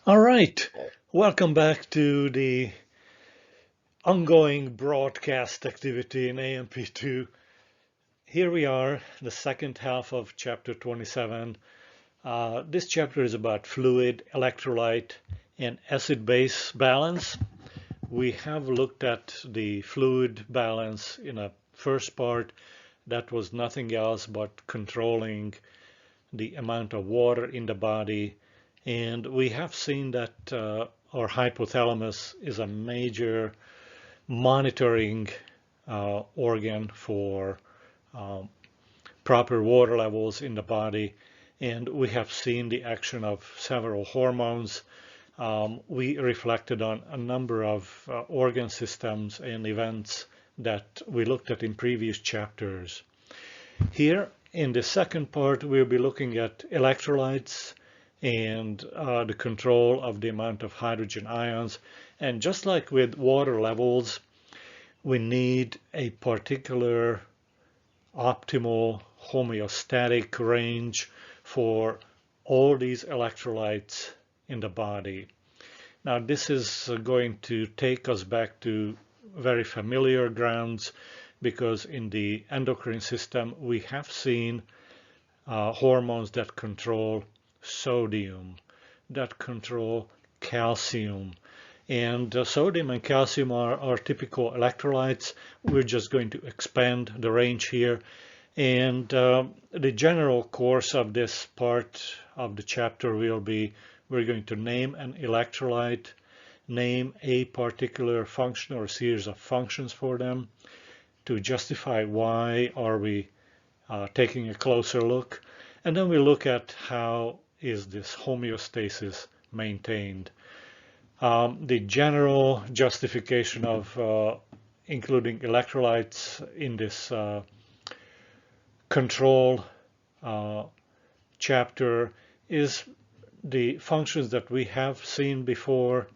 All right, welcome back to the ongoing broadcast activity in AMP2. Here we are, the second half of chapter 27. This chapter is about fluid, electrolyte, and acid-base balance. We have looked at the fluid balance in a first part. That was nothing else but controlling the amount of water in the body. And we have seen that our hypothalamus is a major monitoring organ for proper water levels in the body. And we have seen the action of several hormones. We reflected on a number of organ systems and events that we looked at in previous chapters. Here in the second part, we'll be looking at electrolytes and the control of the amount of hydrogen ions. And just like with water levels, we need a particular optimal homeostatic range for all these electrolytes in the body. Now, this is going to take us back to very familiar grounds because in the endocrine system, we have seen hormones that control sodium, that control calcium. And sodium and calcium are typical electrolytes. We're just going to expand the range here. And the general course of this part of the chapter will be, we're going to name an electrolyte, name a particular function or a series of functions for them to justify why are we taking a closer look. And then we look at how is this homeostasis maintained. The general justification of including electrolytes in this control chapter is the functions that we have seen before,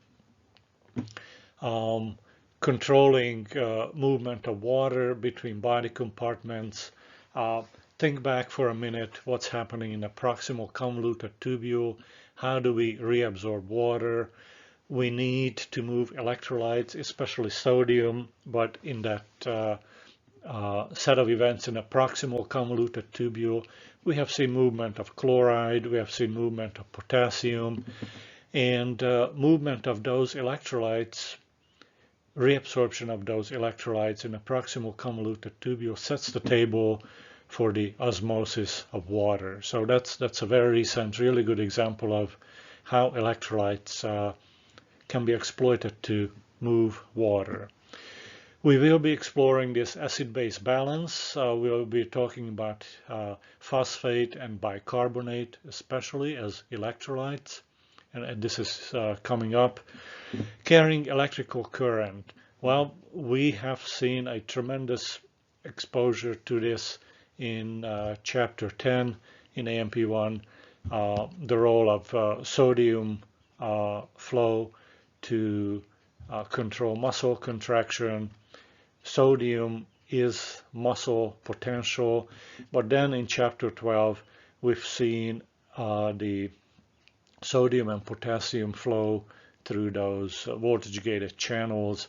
controlling movement of water between body compartments. Think back for a minute what's happening in the proximal convoluted tubule. How do we reabsorb water? We need to move electrolytes, especially sodium, but in that set of events in a proximal convoluted tubule, we have seen movement of chloride, we have seen movement of potassium, and movement of those electrolytes, reabsorption of those electrolytes in a proximal convoluted tubule sets the table for the osmosis of water. So that's a very recent, really good example of how electrolytes can be exploited to move water. We will be exploring this acid-base balance. We'll be talking about phosphate and bicarbonate, especially as electrolytes. And this is coming up. Carrying electrical current. Well, we have seen a tremendous exposure to this in chapter 10 in AMP1, the role of sodium flow to control muscle contraction. Sodium is muscle potential, but then in chapter 12 we've seen the sodium and potassium flow through those voltage gated channels,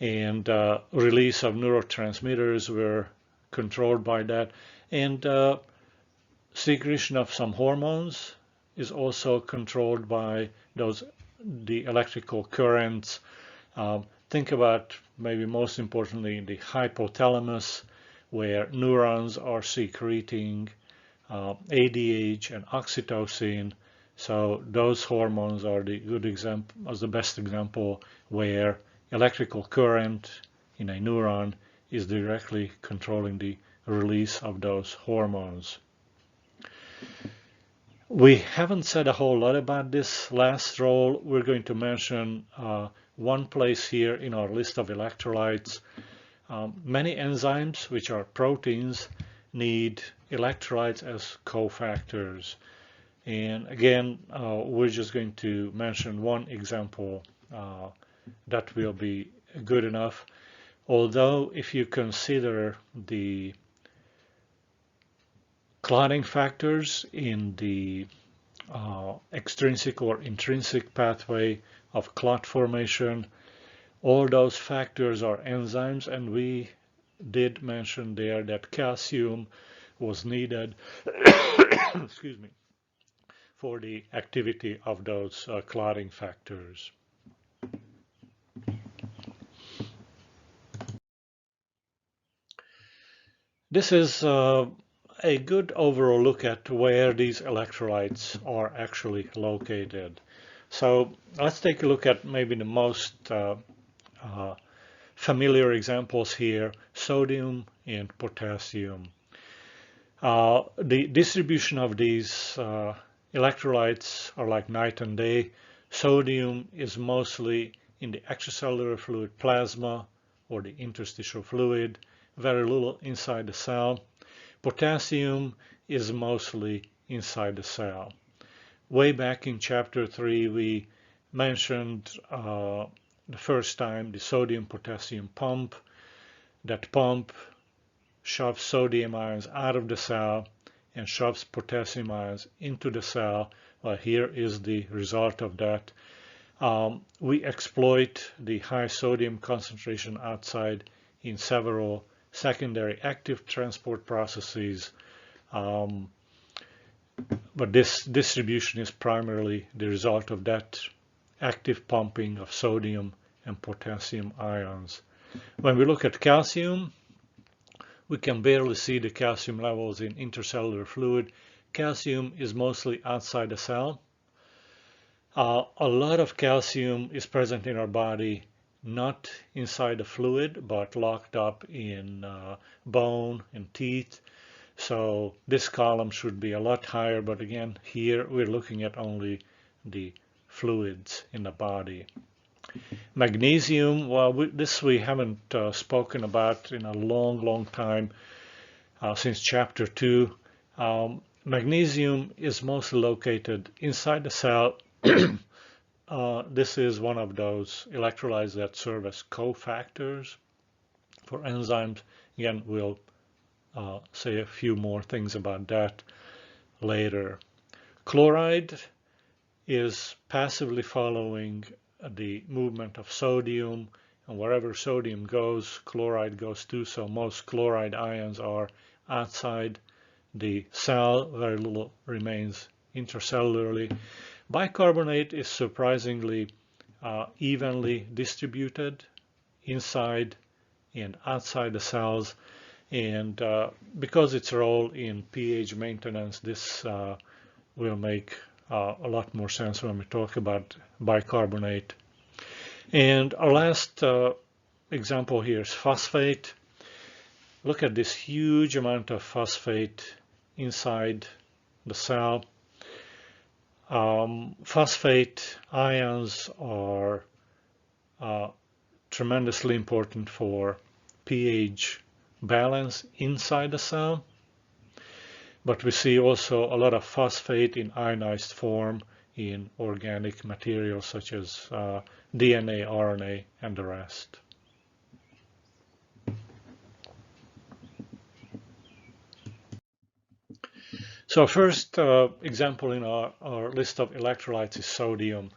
and release of neurotransmitters were controlled by that, and secretion of some hormones is also controlled by the electrical currents. Think about, maybe most importantly, the hypothalamus, where neurons are secreting ADH and oxytocin. So those hormones are the good example, as the best example, where electrical current in a neuron is directly controlling the release of those hormones. We haven't said a whole lot about this last role. We're going to mention one place here in our list of electrolytes. Many enzymes, which are proteins, need electrolytes as cofactors. And again, we're just going to mention one example that will be good enough. Although if you consider the clotting factors in the extrinsic or intrinsic pathway of clot formation. All those factors are enzymes, and we did mention there that calcium was needed excuse me, for the activity of those clotting factors. This is a good overall look at where these electrolytes are actually located. So let's take a look at maybe the most familiar examples here, sodium and potassium. The distribution of these electrolytes are like night and day. Sodium is mostly in the extracellular fluid plasma or the interstitial fluid, very little inside the cell. Potassium is mostly inside the cell. Way back in chapter 3, we mentioned the first time the sodium-potassium pump. That pump shoves sodium ions out of the cell and shoves potassium ions into the cell. Well, here is the result of that. We exploit the high sodium concentration outside in several secondary active transport processes, but this distribution is primarily the result of that active pumping of sodium and potassium ions. When we look at calcium, we can barely see the calcium levels in intercellular fluid. Calcium is mostly outside the cell. A lot of calcium is present in our body, not inside the fluid, but locked up in bone and teeth. So this column should be a lot higher, but again, here we're looking at only the fluids in the body. Magnesium, well, this we haven't spoken about in a long time, since chapter 2. Magnesium is mostly located inside the cell. This is one of those electrolytes that serve as cofactors for enzymes. Again, we'll say a few more things about that later. Chloride is passively following the movement of sodium, and wherever sodium goes, chloride goes too, so most chloride ions are outside the cell. Very little remains intracellularly. Bicarbonate is surprisingly evenly distributed inside and outside the cells, and because its role in pH maintenance, this will make a lot more sense when we talk about bicarbonate. And our last example here is phosphate. Look at this huge amount of phosphate inside the cell. Phosphate ions are tremendously important for pH balance inside the cell, but we see also a lot of phosphate in ionized form in organic materials such as DNA, RNA, and the rest. So first example in our list of electrolytes is sodium.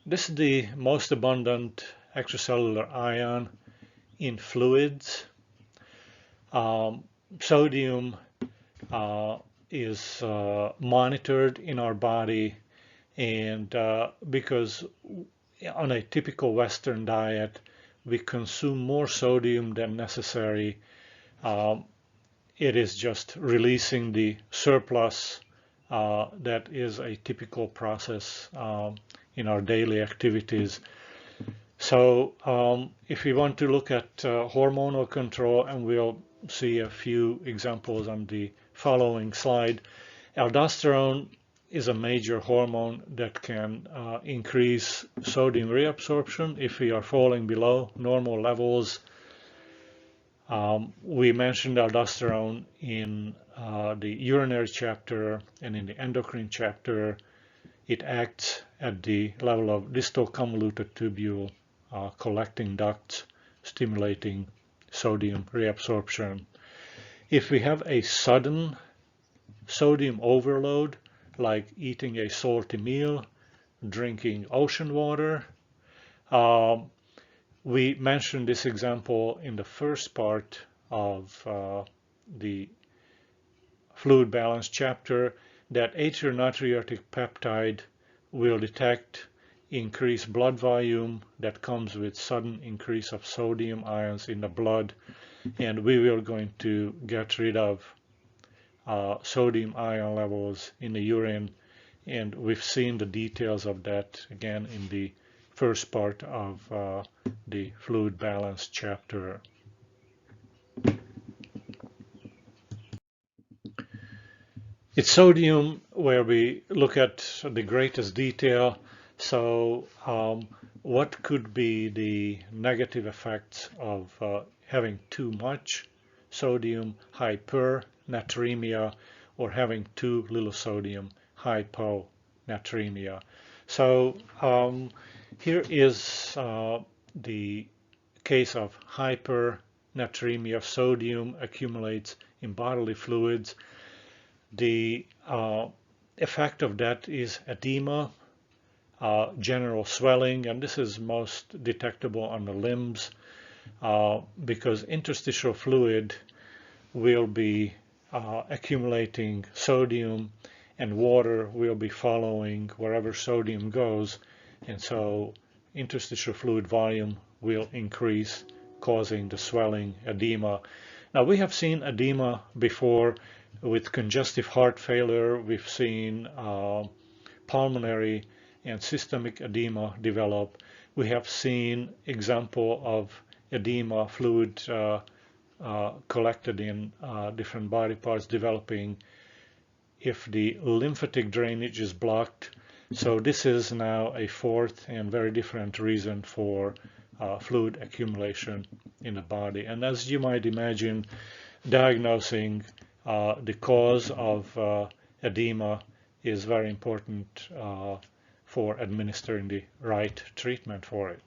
This is the most abundant extracellular ion in fluids. Sodium is monitored in our body, and because on a typical Western diet we consume more sodium than necessary, it is just releasing the surplus. That is a typical process in our daily activities. So if we want to look at hormonal control, and we'll see a few examples on the following slide, aldosterone is a major hormone that can increase sodium reabsorption if we are falling below normal levels. We mentioned aldosterone in the urinary chapter and in the endocrine chapter. It acts at the level of distal convoluted tubule collecting ducts, stimulating sodium reabsorption. If we have a sudden sodium overload, like eating a salty meal, drinking ocean water. Um, we mentioned this example in the first part of the fluid balance chapter, that atrial natriuretic peptide will detect increased blood volume that comes with sudden increase of sodium ions in the blood, and we will going to get rid of sodium ion levels in the urine, and we've seen the details of that again in the first part of the fluid balance chapter. It's sodium where we look at the greatest detail. So what could be the negative effects of having too much sodium, hypernatremia, or having too little sodium, hyponatremia? So here is the case of hypernatremia. Sodium accumulates in bodily fluids. The effect of that is edema, general swelling, and this is most detectable on the limbs because interstitial fluid will be accumulating sodium, and water will be following wherever sodium goes, and so interstitial fluid volume will increase, causing the swelling, edema. Now, we have seen edema before with congestive heart failure. We've seen pulmonary and systemic edema develop. We have seen example of edema, fluid collected in different body parts developing if the lymphatic drainage is blocked. So this is now a fourth and very different reason for fluid accumulation in the body. And as you might imagine, diagnosing the cause of edema is very important for administering the right treatment for it.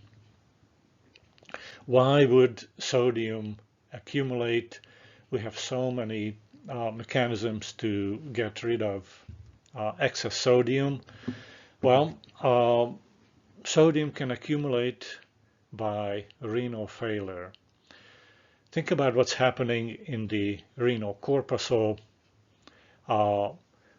Why would sodium accumulate? We have so many mechanisms to get rid of excess sodium. Well, sodium can accumulate by renal failure. Think about what's happening in the renal corpuscle.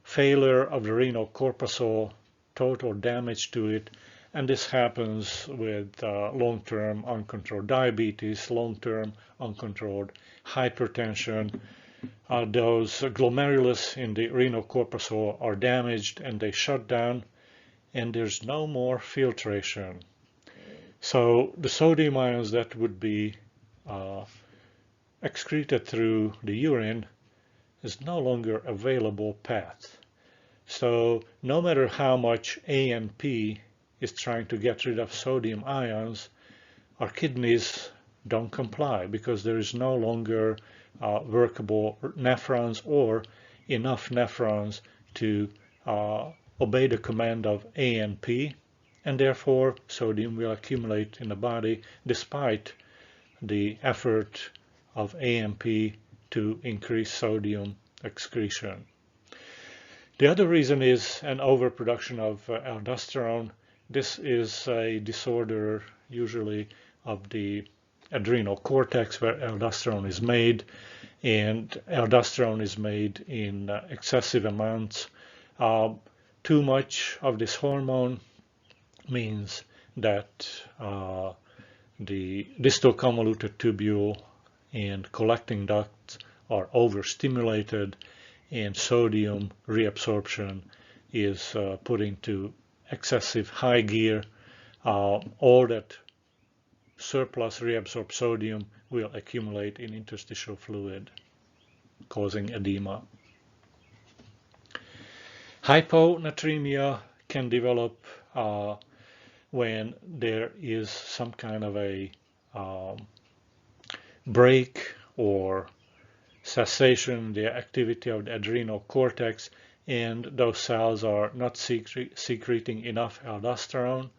Failure of the renal corpuscle, total damage to it, and this happens with long-term uncontrolled diabetes, long-term uncontrolled hypertension. Those glomerulus in the renal corpuscle are damaged and they shut down, and there's no more filtration. So the sodium ions that would be excreted through the urine is no longer available path. So no matter how much ANP is trying to get rid of sodium ions, our kidneys don't comply because there is no longer workable nephrons or enough nephrons to obey the command of ANP, and therefore sodium will accumulate in the body despite the effort of ANP to increase sodium excretion. The other reason is an overproduction of aldosterone. This is a disorder usually of the adrenal cortex where aldosterone is made, and aldosterone is made in excessive amounts. Too much of this hormone means that the distal convoluted tubule and collecting ducts are overstimulated, and sodium reabsorption is put into excessive high gear. All that surplus reabsorbed sodium will accumulate in interstitial fluid, causing edema. Hyponatremia can develop when there is some kind of a break or cessation in the activity of the adrenal cortex, and those cells are not secreting enough aldosterone.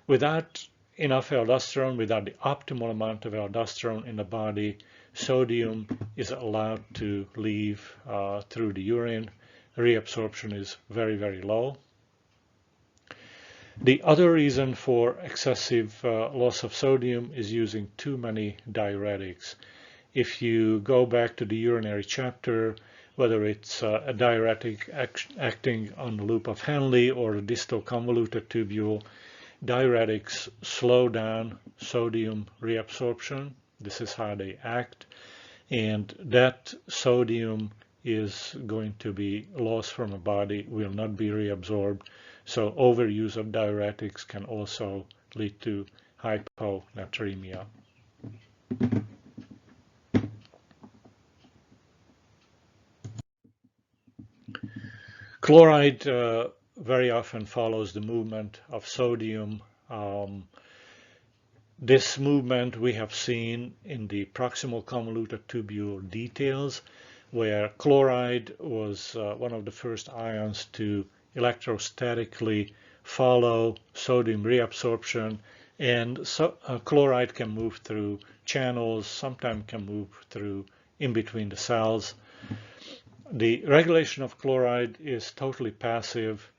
Without enough aldosterone, without the optimal amount of aldosterone in the body, sodium is allowed to leave through the urine, reabsorption is very, very low. The other reason for excessive loss of sodium is using too many diuretics. If you go back to the urinary chapter, whether it's a diuretic acting on the loop of Henle or a distal convoluted tubule, diuretics slow down sodium reabsorption. This is how they act, and that sodium is going to be lost from the body, will not be reabsorbed. So overuse of diuretics can also lead to hyponatremia. Chloride very often follows the movement of sodium. This movement we have seen in the proximal convoluted tubule details, where chloride was one of the first ions to electrostatically follow sodium reabsorption, and so, chloride can move through channels, sometimes can move through in between the cells. The regulation of chloride is totally passive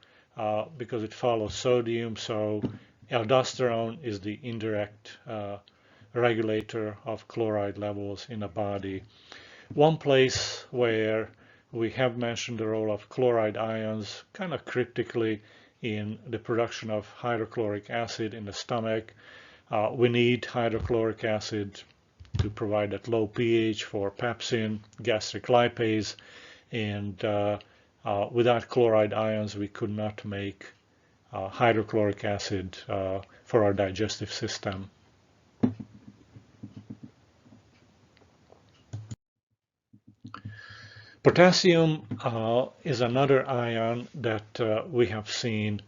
because it follows sodium, so aldosterone is the indirect regulator of chloride levels in the body. One place where we have mentioned the role of chloride ions kind of cryptically in the production of hydrochloric acid in the stomach. We need hydrochloric acid to provide that low pH for pepsin, gastric lipase, and without chloride ions we could not make hydrochloric acid for our digestive system. Potassium is another ion that we have seen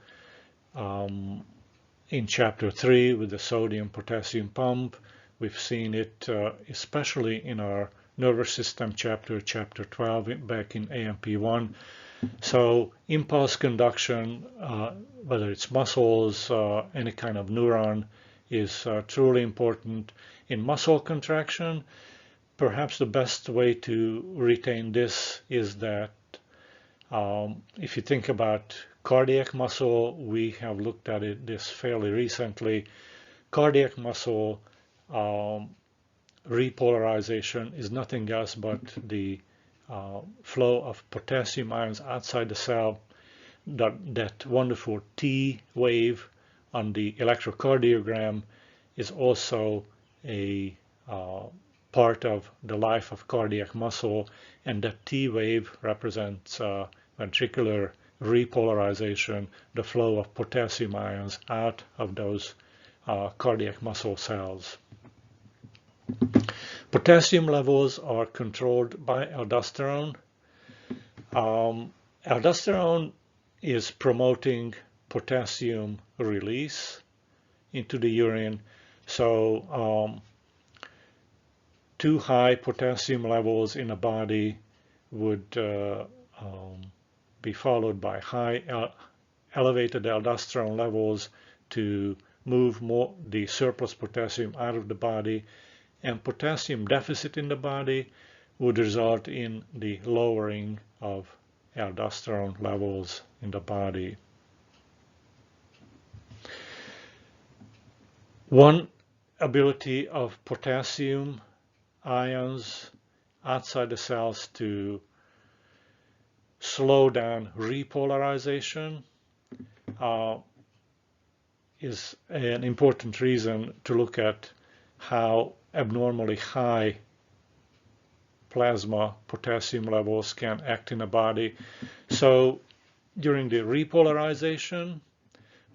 in chapter 3 with the sodium potassium pump. We've seen it especially in our nervous system chapter 12 back in AMP1. So impulse conduction, whether it's muscles, any kind of neuron, is truly important. In muscle contraction, perhaps the best way to retain this is that if you think about cardiac muscle, we have looked at this fairly recently. Cardiac muscle repolarization is nothing else but the flow of potassium ions outside the cell. That wonderful T wave on the electrocardiogram is also a part of the life of cardiac muscle, and that T wave represents ventricular repolarization, the flow of potassium ions out of those cardiac muscle cells. Potassium levels are controlled by aldosterone. Aldosterone is promoting potassium release into the urine, so too high potassium levels in a body would be followed by high elevated aldosterone levels to move the surplus potassium out of the body, and potassium deficit in the body would result in the lowering of aldosterone levels in the body. One ability of potassium ions outside the cells to slow down repolarization is an important reason to look at how abnormally high plasma potassium levels can act in a body. So during the repolarization,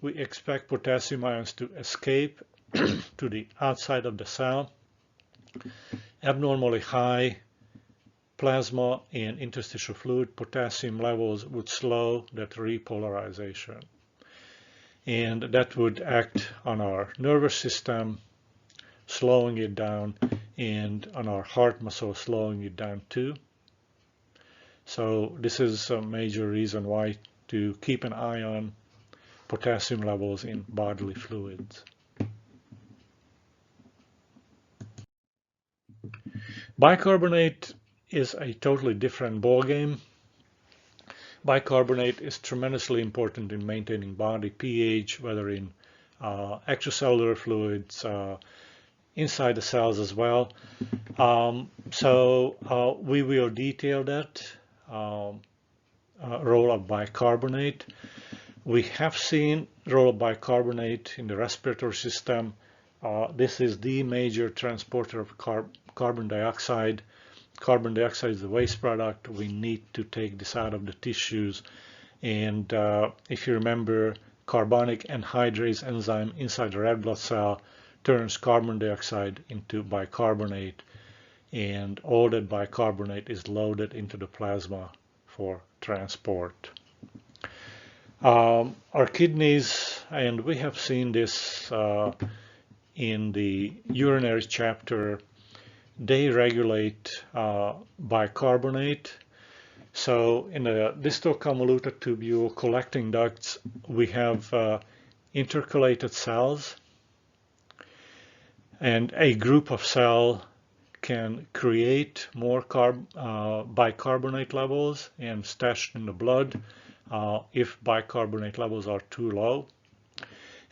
we expect potassium ions to escape to the outside of the cell. Abnormally high plasma and interstitial fluid potassium levels would slow that repolarization, and that would act on our nervous system, slowing it down, and on our heart muscle, slowing it down too. So this is a major reason why to keep an eye on potassium levels in bodily fluids. Bicarbonate is a totally different ballgame. Bicarbonate is tremendously important in maintaining body pH, whether in extracellular fluids, inside the cells as well. So we will detail that role of bicarbonate. We have seen role of bicarbonate in the respiratory system. This is the major transporter of carbon dioxide. Carbon dioxide is the waste product. We need to take this out of the tissues. And if you remember, carbonic anhydrase enzyme inside the red blood cell turns carbon dioxide into bicarbonate, and all that bicarbonate is loaded into the plasma for transport. Our kidneys, and we have seen this in the urinary chapter, they regulate bicarbonate. So in the distal convoluted tubule collecting ducts, we have intercalated cells, and a group of cells can create more bicarbonate levels and stashed in the blood if bicarbonate levels are too low.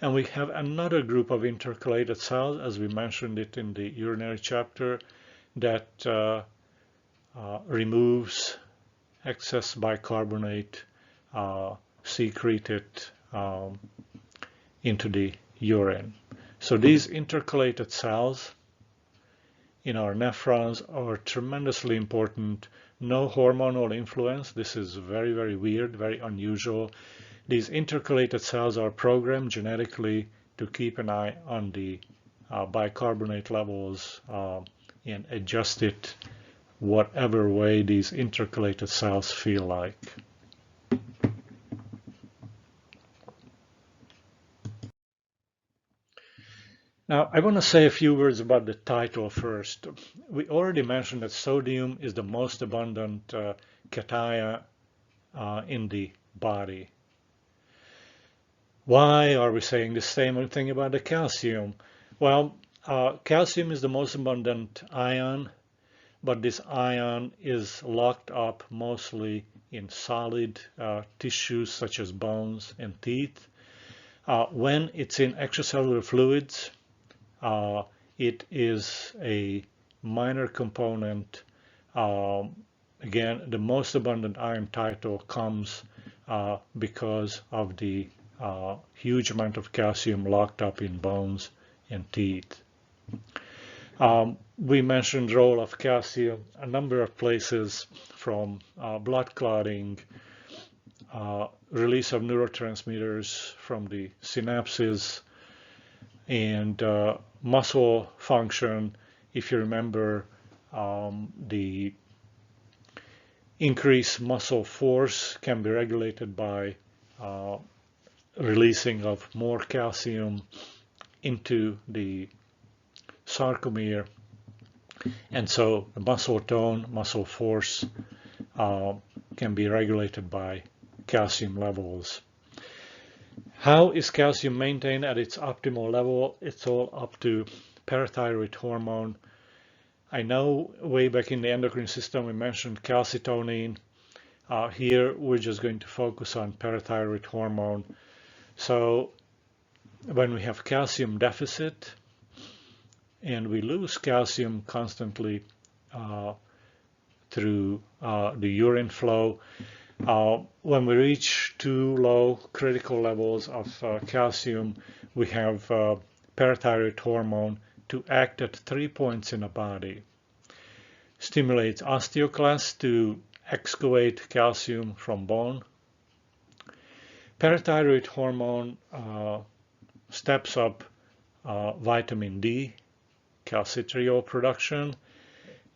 And we have another group of intercalated cells, as we mentioned it in the urinary chapter, that removes excess bicarbonate secreted into the urine. So these intercalated cells in our nephrons are tremendously important. No hormonal influence. This is very, very weird, very unusual. These intercalated cells are programmed genetically to keep an eye on the bicarbonate levels and adjust it whatever way these intercalated cells feel like. Now, I want to say a few words about the title first. We already mentioned that sodium is the most abundant cation in the body. Why are we saying the same thing about the calcium? Well, calcium is the most abundant ion, but this ion is locked up mostly in solid tissues such as bones and teeth. When it's in extracellular fluids, it is a minor component. Again, the most abundant ion title comes because of the huge amount of calcium locked up in bones and teeth. We mentioned the role of calcium a number of places, from blood clotting, release of neurotransmitters from the synapses, and muscle function. If you remember, the increased muscle force can be regulated by releasing of more calcium into the sarcomere, and so the muscle tone, muscle force can be regulated by calcium levels. How is calcium maintained at its optimal level? It's all up to parathyroid hormone. I know way back in the endocrine system we mentioned calcitonin. Here we're just going to focus on parathyroid hormone. So when we have calcium deficit and we lose calcium constantly through the urine flow, when we reach too low critical levels of calcium, we have parathyroid hormone to act at 3 points in the body. Stimulates osteoclasts to excavate calcium from bone. Parathyroid hormone steps up vitamin D, calcitriol production,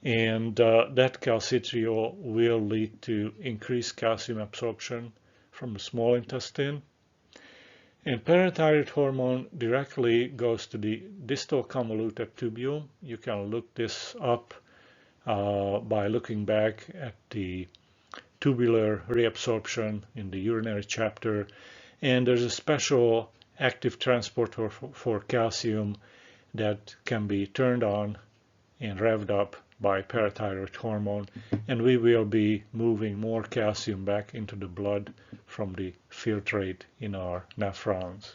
and that calcitriol will lead to increased calcium absorption from the small intestine. And parathyroid hormone directly goes to the distal convoluted tubule. You can look this up by looking back at the tubular reabsorption in the urinary chapter. And there's a special active transporter for calcium that can be turned on and revved up by parathyroid hormone, and we will be moving more calcium back into the blood from the filtrate in our nephrons.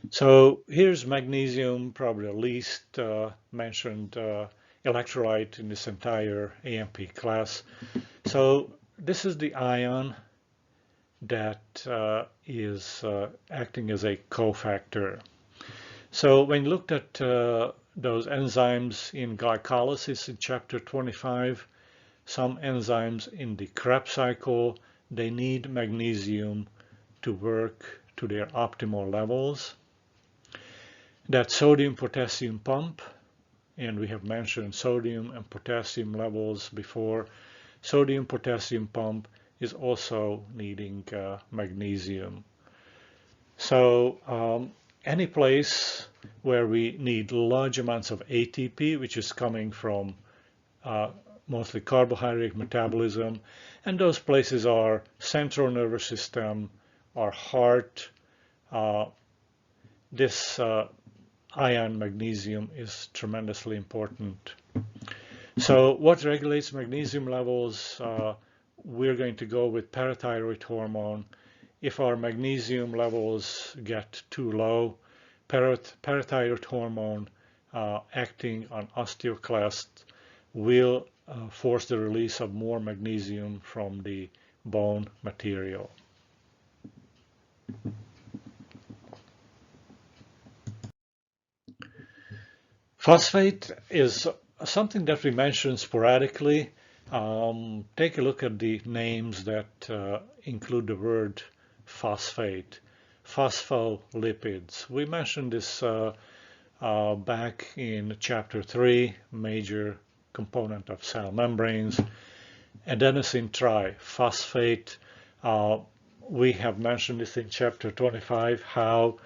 So here's magnesium, probably the least mentioned electrolyte in this entire AMP class. So this is the ion that is acting as a cofactor. So when you looked at those enzymes in glycolysis in chapter 25, some enzymes in the Krebs cycle, they need magnesium to work to their optimal levels. That sodium-potassium pump, and we have mentioned sodium and potassium levels before, sodium-potassium pump is also needing magnesium. So any place where we need large amounts of ATP, which is coming from mostly carbohydrate metabolism, and those places are central nervous system, our heart. This ion magnesium is tremendously important. So what regulates magnesium levels? We're going to go with parathyroid hormone. If our magnesium levels get too low, parathyroid hormone acting on osteoclasts will force the release of more magnesium from the bone material. Phosphate is something that we mention sporadically. Take a look at the names that include the word phosphate. Phospholipids. We mentioned this back in chapter 3, major component of cell membranes. Adenosine triphosphate. We have mentioned this in chapter 25, how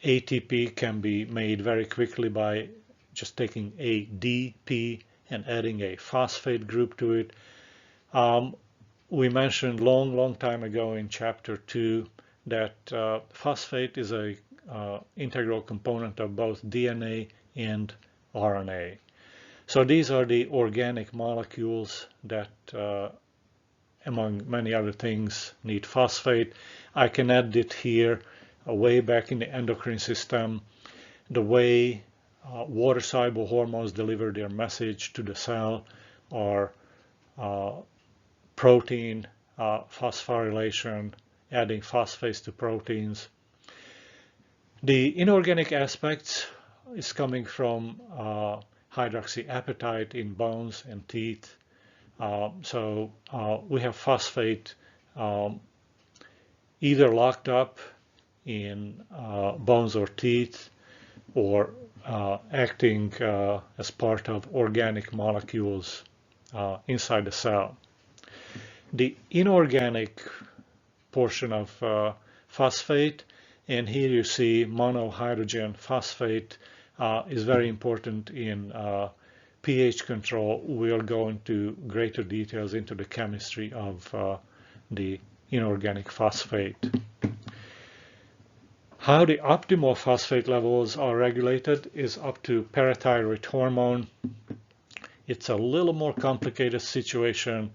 ATP can be made very quickly by just taking ADP and adding a phosphate group to it. We mentioned long time ago in chapter 2 that phosphate is a integral component of both DNA and RNA. So these are the organic molecules that among many other things need phosphate. I can add it here way back in the endocrine system, the way water-soluble hormones deliver their message to the cell are protein phosphorylation, adding phosphates to proteins. The inorganic aspects is coming from hydroxyapatite in bones and teeth. So we have phosphate either locked up in bones or teeth, or acting as part of organic molecules inside the cell. The inorganic portion of phosphate, and here you see monohydrogen phosphate, is very important in pH control. We'll go into greater details into the chemistry of the inorganic phosphate. How the optimal phosphate levels are regulated is up to parathyroid hormone. It's a little more complicated situation.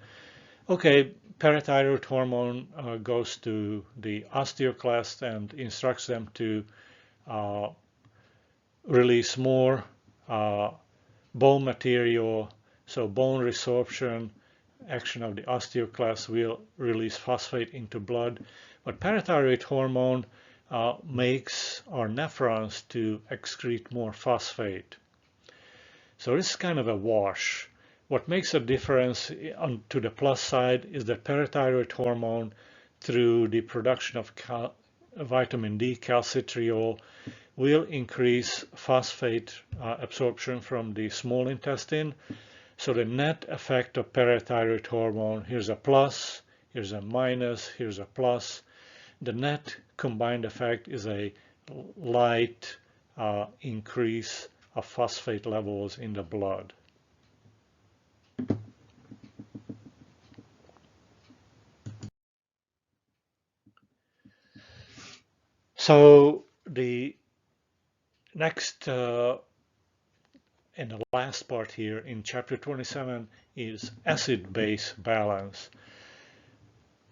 Okay, parathyroid hormone goes to the osteoclast and instructs them to release more bone material. So bone resorption, action of the osteoclast will release phosphate into blood. But parathyroid hormone makes our nephrons to excrete more phosphate. So this is kind of a wash. What makes a difference to the plus side is that parathyroid hormone, through the production of vitamin D, calcitriol, will increase phosphate absorption from the small intestine. So the net effect of parathyroid hormone, here's a plus, here's a minus, here's a plus. The net combined effect is a light increase of phosphate levels in the blood. So the next and the last part here in chapter 27 is acid-base balance.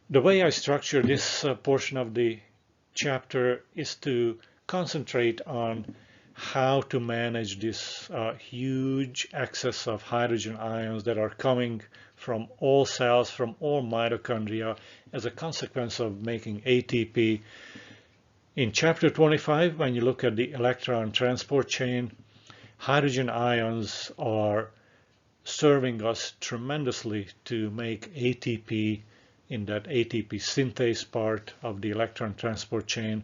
The way I structure this portion of the chapter is to concentrate on how to manage this huge excess of hydrogen ions that are coming from all cells, from all mitochondria as a consequence of making ATP. In chapter 25, when you look at the electron transport chain, hydrogen ions are serving us tremendously to make ATP in that ATP synthase part of the electron transport chain.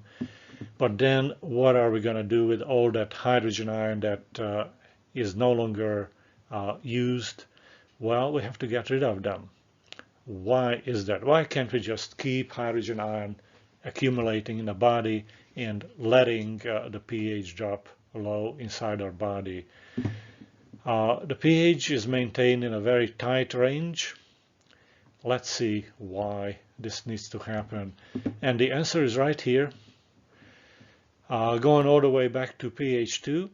But then what are we going to do with all that hydrogen ion that is no longer used? Well, we have to get rid of them. Why is that? Why can't we just keep hydrogen ion accumulating in the body and letting the pH drop low inside our body? The pH is maintained in a very tight range. Let's see why this needs to happen. And the answer is right here. Going all the way back to pH 2,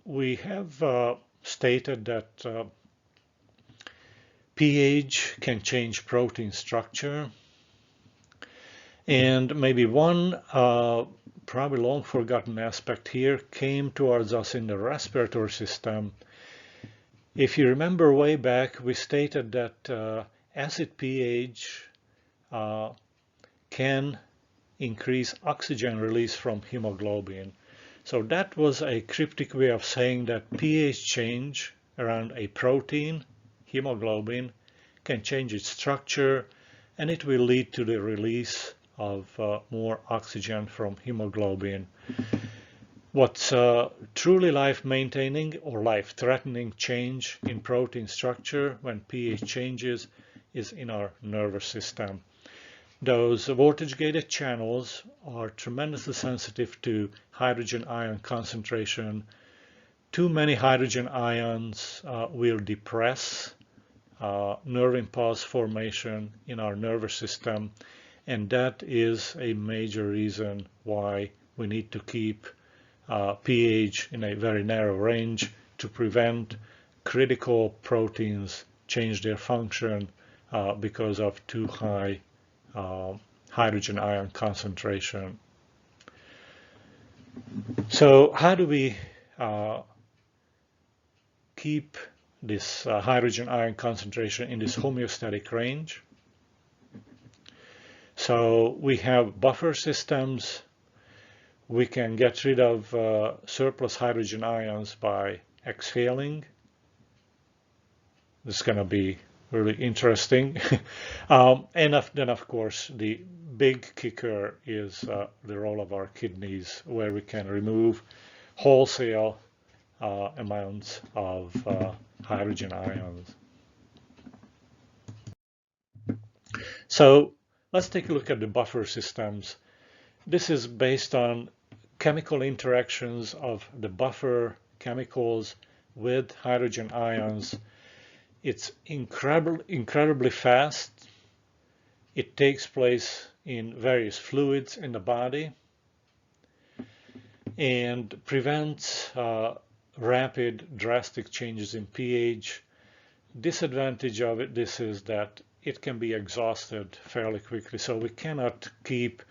we have stated that pH can change protein structure. And maybe one probably long forgotten aspect here came towards us in the respiratory system. If you remember way back, we stated that acid pH can increase oxygen release from hemoglobin. So that was a cryptic way of saying that pH change around a protein, hemoglobin, can change its structure, and it will lead to the release of more oxygen from hemoglobin. What's truly life-maintaining or life-threatening change in protein structure when pH changes is in our nervous system. Those voltage-gated channels are tremendously sensitive to hydrogen ion concentration. Too many hydrogen ions will depress nerve impulse formation in our nervous system, and that is a major reason why we need to keep pH in a very narrow range to prevent critical proteins change their function because of too high hydrogen ion concentration. So how do we keep this hydrogen ion concentration in this homeostatic range? So we have buffer systems. We can get rid of surplus hydrogen ions by exhaling. This is going to be really interesting. And then, of course, the big kicker is the role of our kidneys, where we can remove wholesale amounts of hydrogen ions. So let's take a look at the buffer systems. This is based on chemical interactions of the buffer chemicals with hydrogen ions. It's incredibly fast. It takes place in various fluids in the body and prevents rapid, drastic changes in pH. Disadvantage of this is that it can be exhausted fairly quickly, so we cannot keep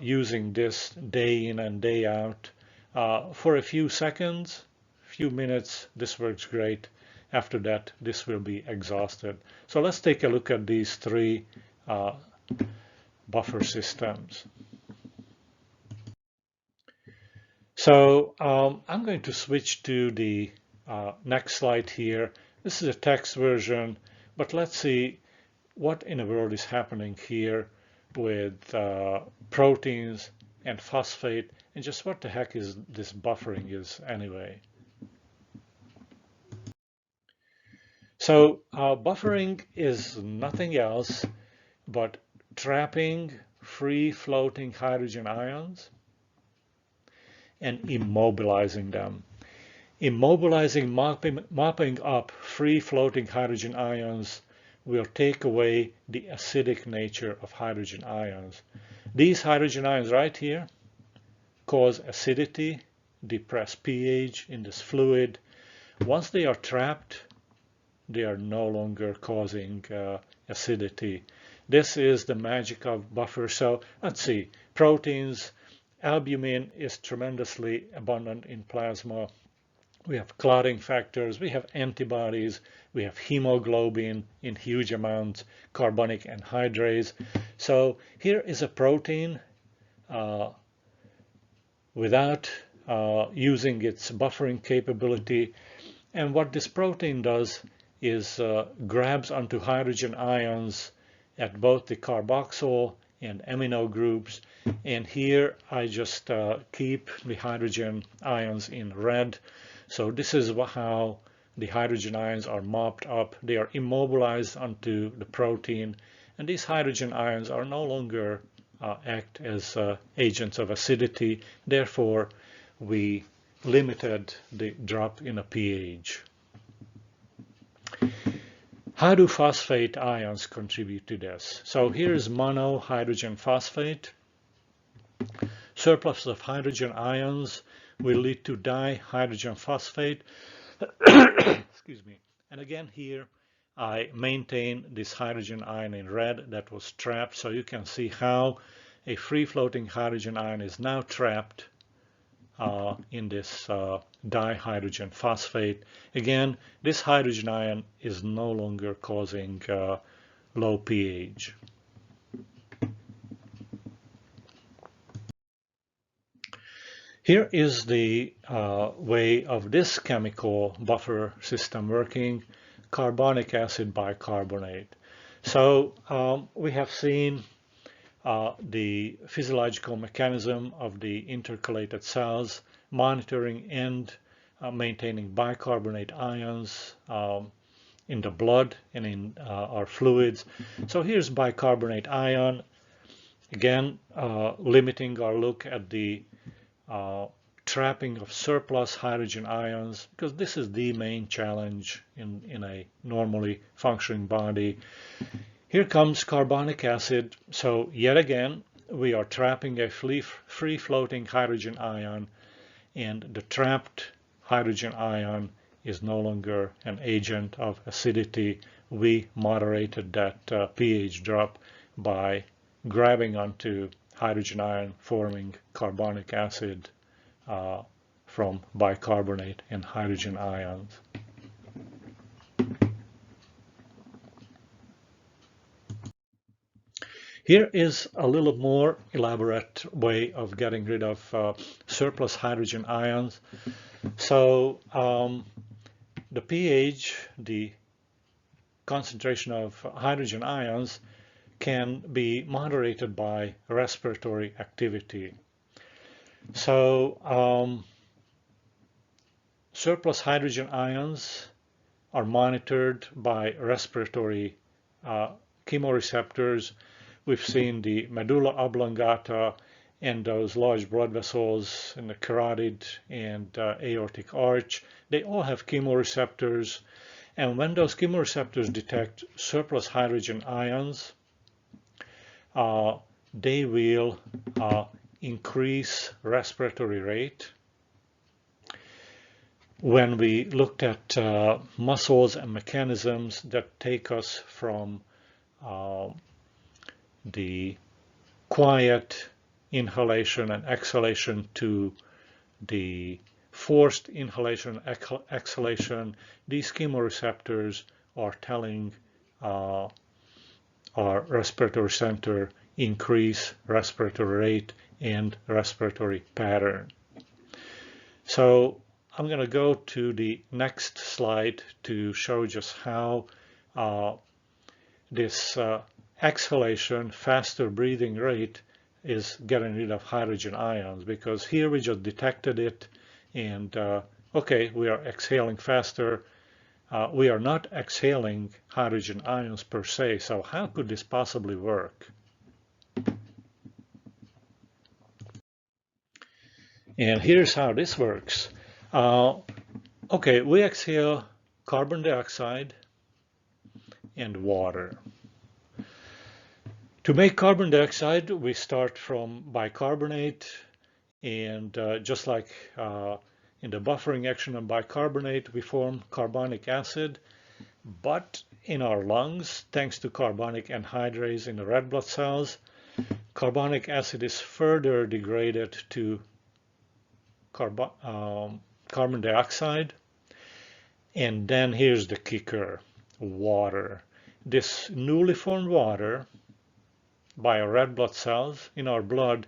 using this day in and day out. For a few seconds, few minutes, this works great. After that, this will be exhausted. So let's take a look at these three buffer systems. So I'm going to switch to the next slide here. This is a text version, but let's see what in the world is happening here with proteins and phosphate, and just what the heck is this buffering is anyway. So buffering is nothing else but trapping free-floating hydrogen ions and immobilizing them. Immobilizing, mopping up free-floating hydrogen ions will take away the acidic nature of hydrogen ions. These hydrogen ions right here cause acidity, depress pH in this fluid. Once they are trapped, they are no longer causing acidity. This is the magic of buffer. So let's see, proteins, albumin is tremendously abundant in plasma. We have clotting factors, we have antibodies, we have hemoglobin in huge amounts, carbonic anhydrase. So here is a protein without using its buffering capability. And what this protein does is grabs onto hydrogen ions at both the carboxyl and amino groups. And here I just keep the hydrogen ions in red. So this is how the hydrogen ions are mopped up. They are immobilized onto the protein. And these hydrogen ions are no longer act as agents of acidity. Therefore, we limited the drop in a pH. How do phosphate ions contribute to this? So here's monohydrogen phosphate. Surplus of hydrogen ions will lead to dihydrogen phosphate. Excuse me. And again here I maintain this hydrogen ion in red that was trapped, so you can see how a free-floating hydrogen ion is now trapped in this dihydrogen phosphate. Again, this hydrogen ion is no longer causing low pH. Here is the way of this chemical buffer system working, carbonic acid bicarbonate. So we have seen the physiological mechanism of the intercalated cells, monitoring and maintaining bicarbonate ions in the blood and in our fluids. So here's bicarbonate ion, again limiting our look at the trapping of surplus hydrogen ions, because this is the main challenge in a normally functioning body. Here comes carbonic acid. So yet again, we are trapping a free-floating hydrogen ion, and the trapped hydrogen ion is no longer an agent of acidity. We moderated that pH drop by grabbing onto hydrogen ion, forming carbonic acid from bicarbonate and hydrogen ions. Here is a little more elaborate way of getting rid of surplus hydrogen ions. So the pH, the concentration of hydrogen ions, can be moderated by respiratory activity. So surplus hydrogen ions are monitored by respiratory chemoreceptors. We've seen the medulla oblongata and those large blood vessels in the carotid and aortic arch. They all have chemoreceptors, and when those chemoreceptors detect surplus hydrogen ions, they will increase respiratory rate. When we looked at muscles and mechanisms that take us from the quiet inhalation and exhalation to the forced inhalation exhalation, these chemoreceptors are telling our respiratory center increase respiratory rate and respiratory pattern. So I'm going to go to the next slide to show just how this exhalation, faster breathing rate is getting rid of hydrogen ions, because here we just detected it and okay, we are exhaling faster. We are not exhaling hydrogen ions per se, so how could this possibly work? And here's how this works. Okay, we exhale carbon dioxide and water. To make carbon dioxide, we start from bicarbonate, and just like in the buffering action on bicarbonate, we form carbonic acid. But in our lungs, thanks to carbonic anhydrase in the red blood cells, carbonic acid is further degraded to carbon dioxide. And then here's the kicker, water. This newly formed water by our red blood cells in our blood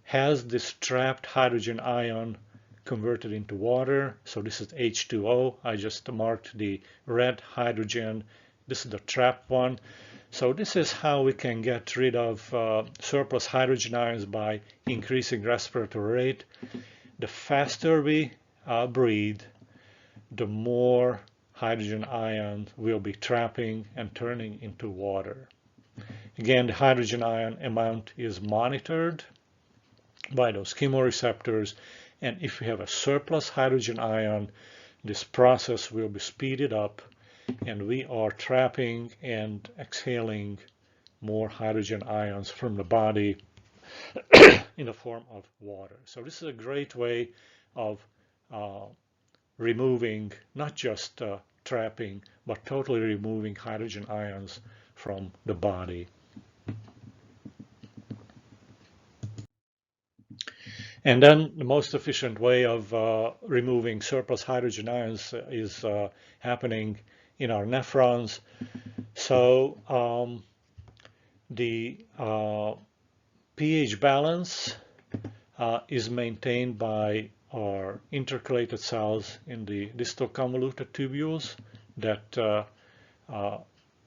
has this trapped hydrogen ion converted into water. So this is H2O. I just marked the red hydrogen. This is the trapped one. So this is how we can get rid of surplus hydrogen ions by increasing respiratory rate. The faster we breathe, the more hydrogen ions we'll be trapping and turning into water. Again, the hydrogen ion amount is monitored by those chemoreceptors, and if we have a surplus hydrogen ion, this process will be speeded up, and we are trapping and exhaling more hydrogen ions from the body in the form of water. So this is a great way of removing, not just trapping, but totally removing hydrogen ions from the body. And then the most efficient way of removing surplus hydrogen ions is happening in our nephrons. So the pH balance is maintained by our intercalated cells in the distal convoluted tubules that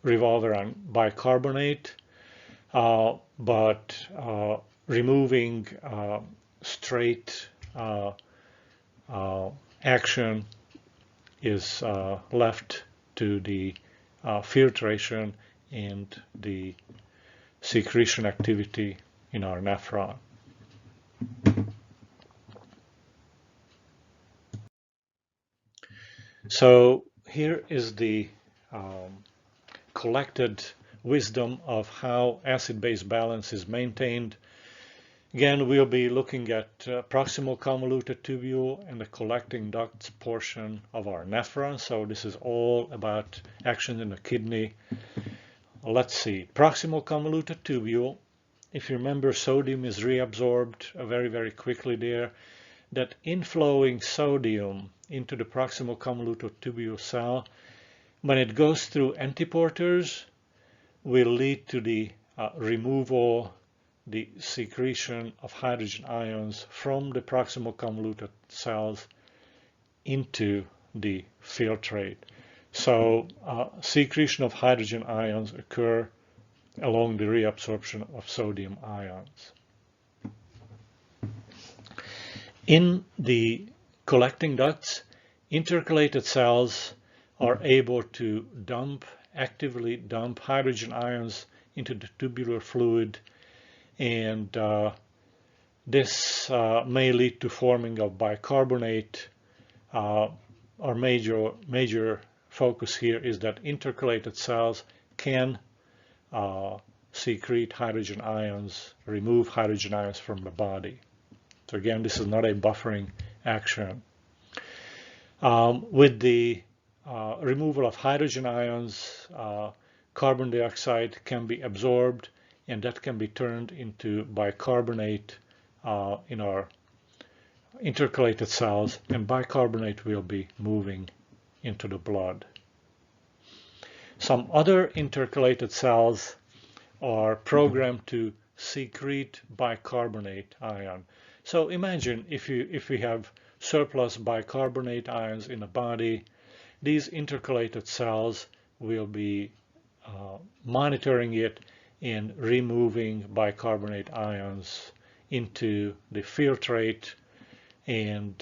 revolve around bicarbonate, but removing straight action is left to the filtration and the secretion activity in our nephron. So here is the collected wisdom of how acid-base balance is maintained. Again, we'll be looking at proximal convoluted tubule and the collecting ducts portion of our nephron. So this is all about action in the kidney. Let's see, proximal convoluted tubule. If you remember, sodium is reabsorbed very, very quickly there. That inflowing sodium into the proximal convoluted tubule cell, when it goes through antiporters, will lead to the removal, the secretion of hydrogen ions from the proximal convoluted cells into the filtrate. So secretion of hydrogen ions occur along the reabsorption of sodium ions. In the collecting ducts, intercalated cells are able to actively dump hydrogen ions into the tubular fluid, and this may lead to forming of bicarbonate. Our major focus here is that intercalated cells can secrete hydrogen ions, remove hydrogen ions from the body. So again, this is not a buffering action. With the removal of hydrogen ions, carbon dioxide can be absorbed, and that can be turned into bicarbonate in our intercalated cells, and bicarbonate will be moving into the blood. Some other intercalated cells are programmed to secrete bicarbonate ion. So imagine if we have surplus bicarbonate ions in the body, these intercalated cells will be monitoring it and removing bicarbonate ions into the filtrate, and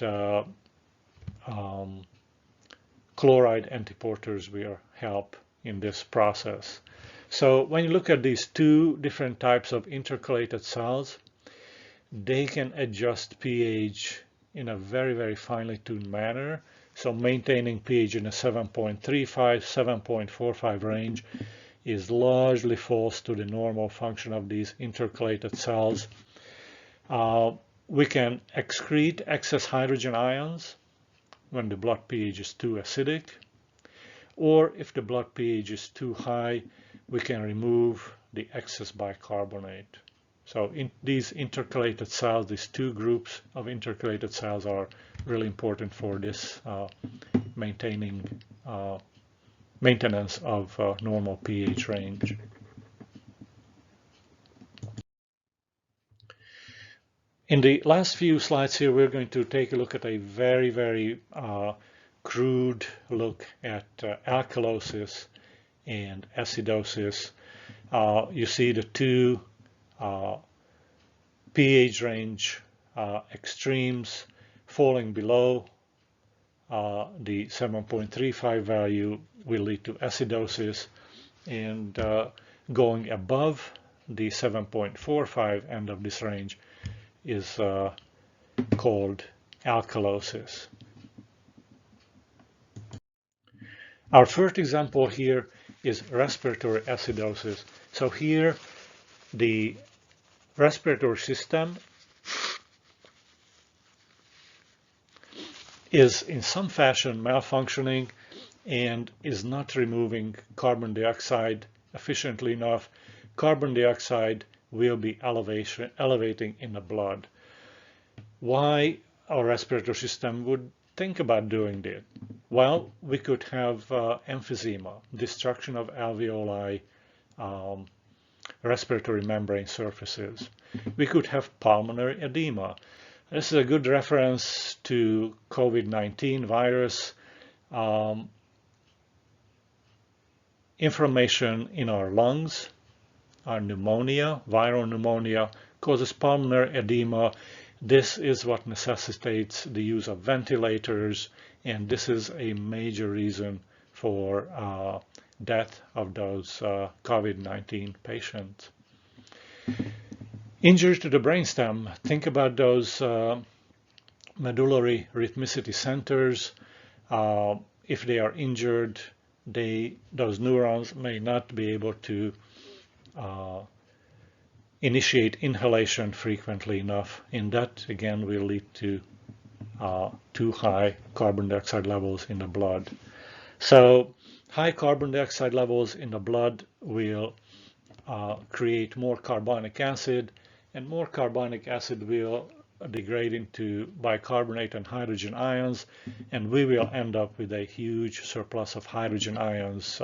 chloride antiporters will help in this process. So when you look at these two different types of intercalated cells, they can adjust pH in a very, very finely tuned manner. So maintaining pH in a 7.35, 7.45 range is largely false to the normal function of these intercalated cells. We can excrete excess hydrogen ions when the blood pH is too acidic, or if the blood pH is too high, we can remove the excess bicarbonate. So in these intercalated cells, these two groups of intercalated cells are really important for this maintenance of normal pH range. In the last few slides here, we're going to take a look at a very crude look at alkalosis and acidosis. You see the two pH range extremes falling below the 7.35 value will lead to acidosis, and going above the 7.45 end of this range is called alkalosis. Our first example here is respiratory acidosis. So here the respiratory system is in some fashion malfunctioning and is not removing carbon dioxide efficiently enough. Carbon dioxide will be elevating in the blood. Why our respiratory system would think about doing that? Well, we could have emphysema, destruction of alveoli, respiratory membrane surfaces. We could have pulmonary edema. This is a good reference to COVID-19 virus. Inflammation in our lungs, our pneumonia, viral pneumonia, causes pulmonary edema. This is what necessitates the use of ventilators, and this is a major reason for death of those COVID-19 patients. Injury to the brainstem. Think about those medullary rhythmicity centers. If they are injured, those neurons may not be able to initiate inhalation frequently enough, and that again will lead to too high carbon dioxide levels in the blood. So high carbon dioxide levels in the blood will create more carbonic acid, and more carbonic acid will degrade into bicarbonate and hydrogen ions, and we will end up with a huge surplus of hydrogen ions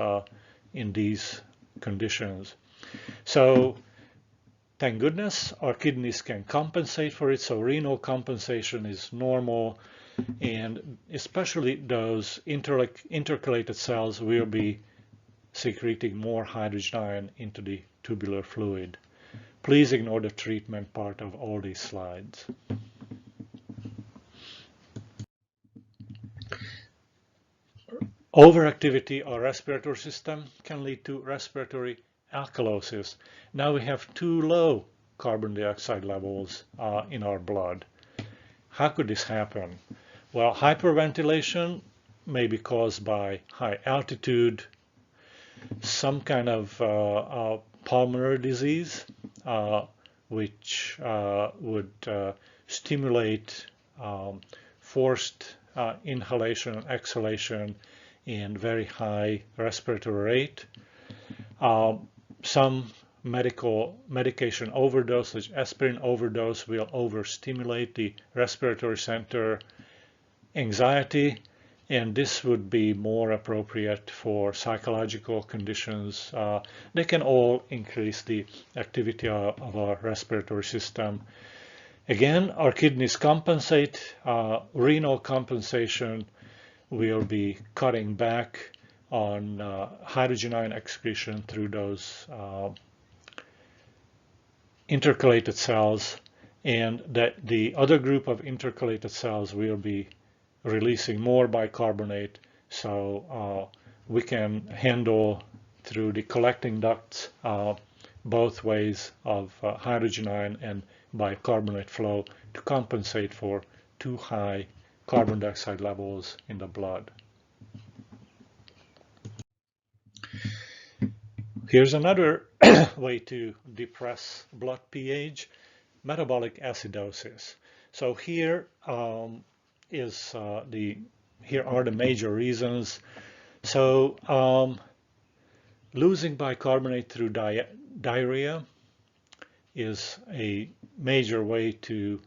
in these conditions. So thank goodness our kidneys can compensate for it, so renal compensation is normal, and especially those intercalated cells will be secreting more hydrogen ion into the tubular fluid. Please ignore the treatment part of all these slides. Overactivity of respiratory system can lead to respiratory alkalosis. Now we have too low carbon dioxide levels in our blood. How could this happen? Well, hyperventilation may be caused by high altitude, some kind of pulmonary disease, which would stimulate forced inhalation and exhalation and very high respiratory rate. Some medication overdose, such as aspirin overdose, will overstimulate the respiratory center. Anxiety, and this would be more appropriate for psychological conditions. They can all increase the activity of our respiratory system. Again, our kidneys compensate. Renal compensation will be cutting back on hydrogen ion excretion through those intercalated cells, and that the other group of intercalated cells will be releasing more bicarbonate, so we can handle through the collecting ducts both ways of hydrogen ion and bicarbonate flow to compensate for too high carbon dioxide levels in the blood. Here's another way to depress blood pH, metabolic acidosis. So here here are the major reasons. So losing bicarbonate through diarrhea is a major way to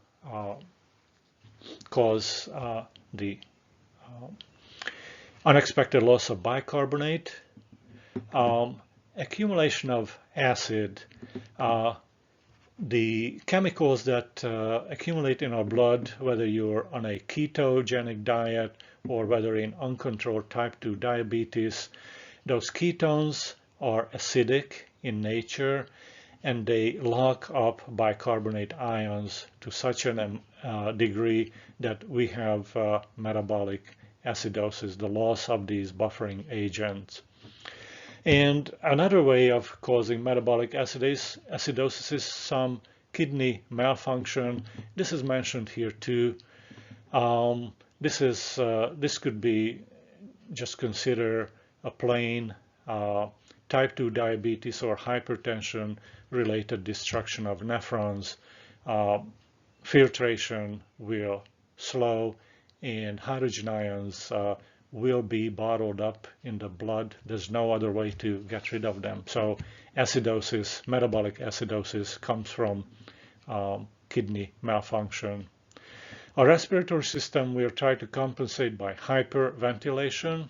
cause the unexpected loss of bicarbonate. Accumulation of acid. The chemicals that accumulate in our blood, whether you're on a ketogenic diet or whether in uncontrolled type 2 diabetes, those ketones are acidic in nature and they lock up bicarbonate ions to such a degree that we have metabolic acidosis, the loss of these buffering agents. And another way of causing metabolic acidosis is some kidney malfunction. This is mentioned here too. This could be, just consider a plain type 2 diabetes or hypertension related destruction of nephrons. Filtration will slow and hydrogen ions will be bottled up in the blood. There's no other way to get rid of them. So acidosis, metabolic acidosis, comes from kidney malfunction. Our respiratory system will try to compensate by hyperventilation.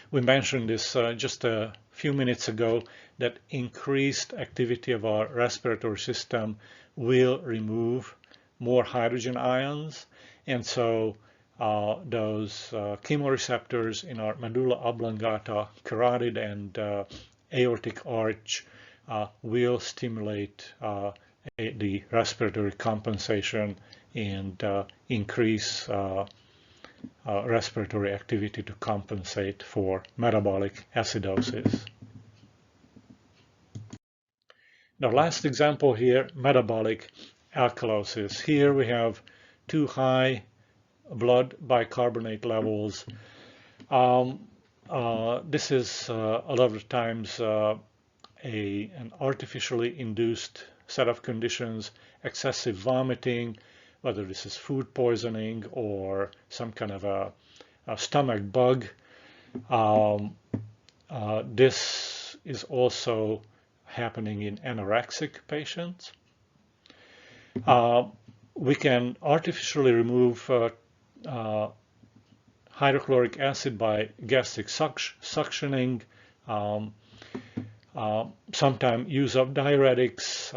We mentioned this just a few minutes ago, that increased activity of our respiratory system will remove more hydrogen ions, and so those chemoreceptors in our medulla oblongata, carotid, and aortic arch will stimulate the respiratory compensation and increase respiratory activity to compensate for metabolic acidosis. The last example here, metabolic alkalosis. Here we have too high blood bicarbonate levels. This is a lot of times an artificially induced set of conditions, excessive vomiting, whether this is food poisoning or some kind of a stomach bug. This is also happening in anorexic patients. We can artificially remove hydrochloric acid by gastric suctioning. Sometimes use of diuretics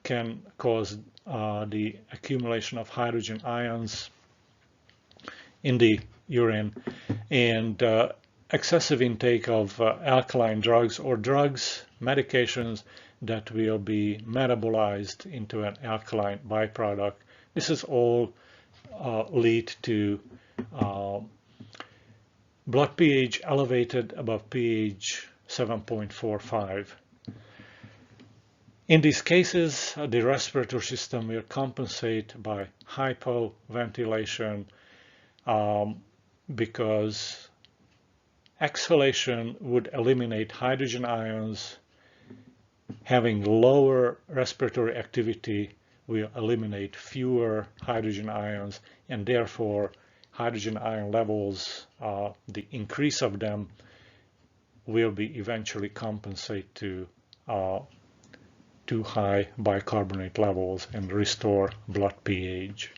can cause the accumulation of hydrogen ions in the urine, and excessive intake of alkaline drugs or medications that will be metabolized into an alkaline byproduct. This is all lead to blood pH elevated above pH 7.45. In these cases, the respiratory system will compensate by hypoventilation because exhalation would eliminate hydrogen ions. Having lower respiratory activity will eliminate fewer hydrogen ions, and therefore hydrogen ion levels, the increase of them will be eventually compensate to too high bicarbonate levels and restore blood pH.